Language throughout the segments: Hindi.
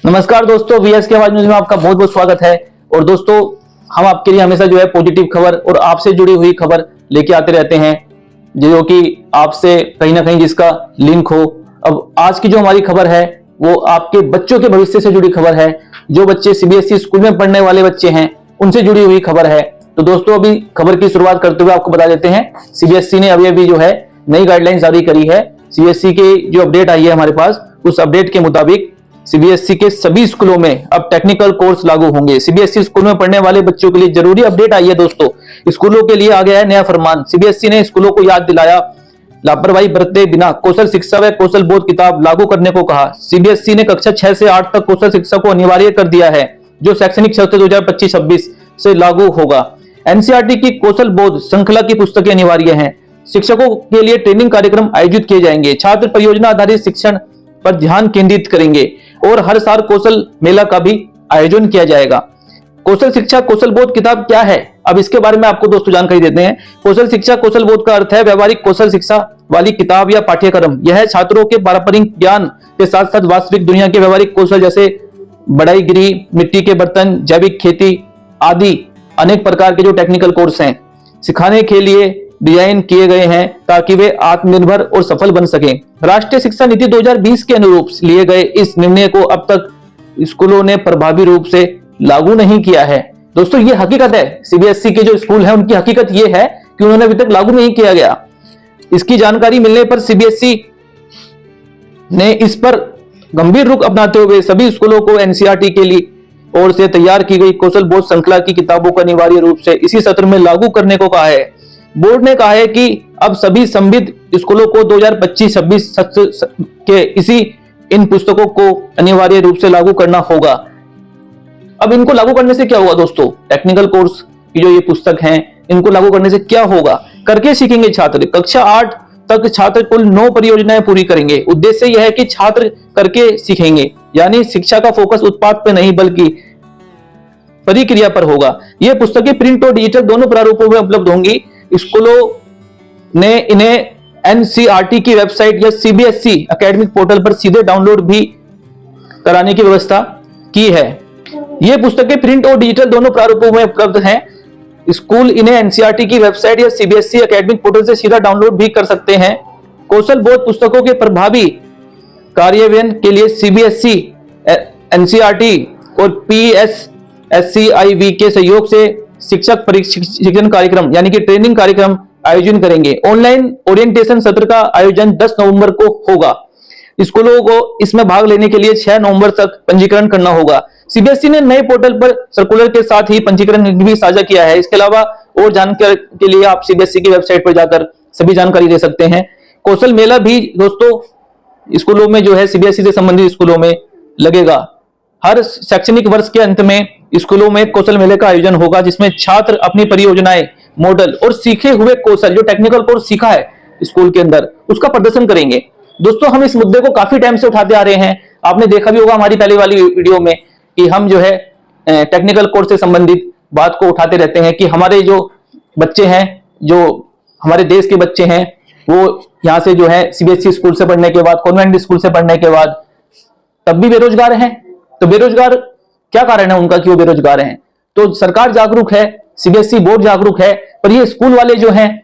नमस्कार दोस्तों, वीएस की आवाज न्यूज में आपका बहुत बहुत स्वागत है। और दोस्तों, हम आपके लिए हमेशा जो है पॉजिटिव खबर और आपसे जुड़ी हुई खबर लेके आते रहते हैं, जो कि आपसे कहीं ना कहीं जिसका लिंक हो। अब आज की जो हमारी खबर है वो आपके बच्चों के भविष्य से जुड़ी खबर है। जो बच्चे सीबीएसई स्कूल में पढ़ने वाले बच्चे हैं उनसे जुड़ी हुई खबर है। तो दोस्तों, अभी खबर की शुरुआत करते हुए आपको बता देते हैं, सीबीएसई ने अभी जो है नई गाइडलाइन जारी करी है। सीबीएसई की जो अपडेट आई है हमारे पास, उस अपडेट के मुताबिक सीबीएसई के सभी स्कूलों में अब टेक्निकल कोर्स लागू होंगे। सीबीएसई स्कूल में पढ़ने वाले बच्चों के लिए जरूरी अपडेट आई है दोस्तों। स्कूलों के लिए आ गया है नया फरमान। सीबीएसई ने स्कूलों को याद दिलाया, लापरवाही बरते बिना कौशल शिक्षा व कौशल बोध किताब लागू करने को कहा। सीबीएसई ने कक्षा 6 से 8 तक कौशल शिक्षा को अनिवार्य कर दिया है, जो शैक्षणिक सत्र 2025-26 से लागू होगा। एनसीईआरटी की कौशल बोध श्रृंखला की पुस्तकें अनिवार्य हैं। शिक्षकों के लिए ट्रेनिंग कार्यक्रम आयोजित किए जाएंगे। छात्र परियोजना आधारित शिक्षण पर ध्यान केंद्रित करेंगे और हर साल कौशल मेला का भी आयोजन किया जाएगा। कौशल शिक्षा कौशल बोध किताब क्या है, अब इसके बारे में आपको दोस्तों जानकारी देते हैं। कौशल शिक्षा कौशल बोध का अर्थ है व्यावहारिक कौशल शिक्षा वाली किताब या पाठ्यक्रम। यह छात्रों के पारंपरिक ज्ञान के साथ साथ वास्तविक दुनिया के व्यावहारिक कौशल जैसे बढ़ईगिरी, मिट्टी के बर्तन, जैविक खेती आदि अनेक प्रकार के जो टेक्निकल कोर्स हैं सिखाने के लिए डिजाइन किए गए हैं, ताकि वे आत्मनिर्भर और सफल बन सकें। राष्ट्रीय शिक्षा नीति 2020 के अनुरूप लिए गए इस निर्णय को अब तक स्कूलों ने प्रभावी रूप से लागू नहीं किया है। दोस्तों, ये हकीकत है। सीबीएसई के जो स्कूल हैं उनकी हकीकत ये है कि उन्होंने अभी तक लागू नहीं किया गया। इसकी जानकारी मिलने पर सीबीएसई ने इस पर गंभीर रुख अपनाते हुए सभी स्कूलों को एनसीईआरटी के लिए ओर से तैयार की गई कौशल बोध श्रृंखला की किताबों को अनिवार्य रूप से इसी सत्र में लागू करने को कहा है। बोर्ड ने कहा है कि अब सभी संबद्ध स्कूलों को 2025-26 सत्र के इन पुस्तकों को अनिवार्य रूप से लागू करना होगा। अब इनको लागू करने से क्या होगा दोस्तों? टेक्निकल कोर्स की जो ये पुस्तक हैं, इनको लागू करने से क्या होगा? करके सीखेंगे छात्र। कक्षा 8 तक छात्र कुल 9 परियोजनाएं पूरी करेंगे। उद्देश्य यह है कि छात्र करके सीखेंगे, यानी शिक्षा का फोकस उत्पाद पे नहीं बल्कि परिक्रिया पर होगा। ये पुस्तकें प्रिंट और डिजिटल दोनों प्रारूपों में उपलब्ध होंगी। स्कूलों ने इन्हें एनसीईआरटी की वेबसाइट या सीबीएसई एकेडमिक पोर्टल पर सीधे डाउनलोड भी कराने की व्यवस्था की है। ये पुस्तकें प्रिंट और डिजिटल दोनों प्रारूपों में उपलब्ध हैं। स्कूल इन्हें एनसीईआरटी की वेबसाइट या सीबीएसई एकेडमिक पोर्टल से सीधा डाउनलोड भी कर सकते हैं। कौशल बोध पुस्तकों के प्रभावी कार्यान्वयन के लिए सीबीएसई, एनसीईआरटी और पीएसएससीआईवी के सहयोग से शिक्षक प्रशिक्षण कार्यक्रम यानी कि ट्रेनिंग कार्यक्रम आयोजन करेंगे। ऑनलाइन ओरिएंटेशन सत्र का आयोजन 10 नवंबर को होगा। स्कूलों को इसमें भाग लेने के लिए 6 नवंबर तक पंजीकरण करना होगा। सीबीएसई ने नए पोर्टल पर सर्कुलर के साथ ही पंजीकरण भी साझा किया है। इसके अलावा और जानकारी के लिए आप सीबीएसई की वेबसाइट पर जाकर सभी जानकारी ले सकते हैं। कौशल मेला भी दोस्तों स्कूलों में जो है सीबीएसई से संबंधित स्कूलों में लगेगा। हर शैक्षणिक वर्ष के अंत में स्कूलों में कौशल मेले का आयोजन होगा, जिसमें छात्र अपनी परियोजनाएं, मॉडल और सीखे हुए कौशल, जो टेक्निकल कोर्स सीखा है स्कूल के अंदर, उसका प्रदर्शन करेंगे। दोस्तों, हम इस मुद्दे को काफी टाइम से उठाते आ रहे हैं। आपने देखा भी होगा हमारी पहले वाली वीडियो में कि हम जो है टेक्निकल कोर्स से संबंधित बात को उठाते रहते हैं कि हमारे जो बच्चे हैं, जो हमारे देश के बच्चे हैं, वो यहाँ से जो है सीबीएसई स्कूल से पढ़ने के बाद, कॉन्वेंट स्कूल से पढ़ने के बाद तब भी बेरोजगार हैं। तो बेरोजगार क्या कारण है उनका कि वो बेरोजगार हैं? तो सरकार जागरूक है, सीबीएसई बोर्ड जागरूक है, पर ये स्कूल वाले जो हैं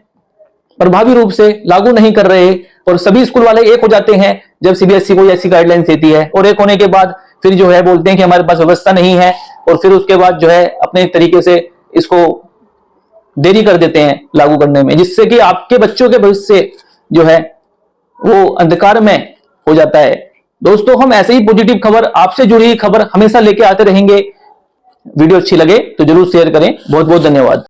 प्रभावी रूप से लागू नहीं कर रहे। और सभी स्कूल वाले एक हो जाते हैं जब सीबीएसई कोई ऐसी गाइडलाइंस देती है, और एक होने के बाद फिर जो है बोलते हैं कि हमारे पास व्यवस्था नहीं है, और फिर उसके बाद जो है अपने तरीके से इसको देरी कर देते हैं लागू करने में, जिससे कि आपके बच्चों के भविष्य जो है वो अंधकार में हो जाता है। दोस्तों, हम ऐसे ही पॉजिटिव खबर, आपसे जुड़ी खबर हमेशा लेके आते रहेंगे। वीडियो अच्छी लगे तो जरूर शेयर करें। बहुत बहुत धन्यवाद।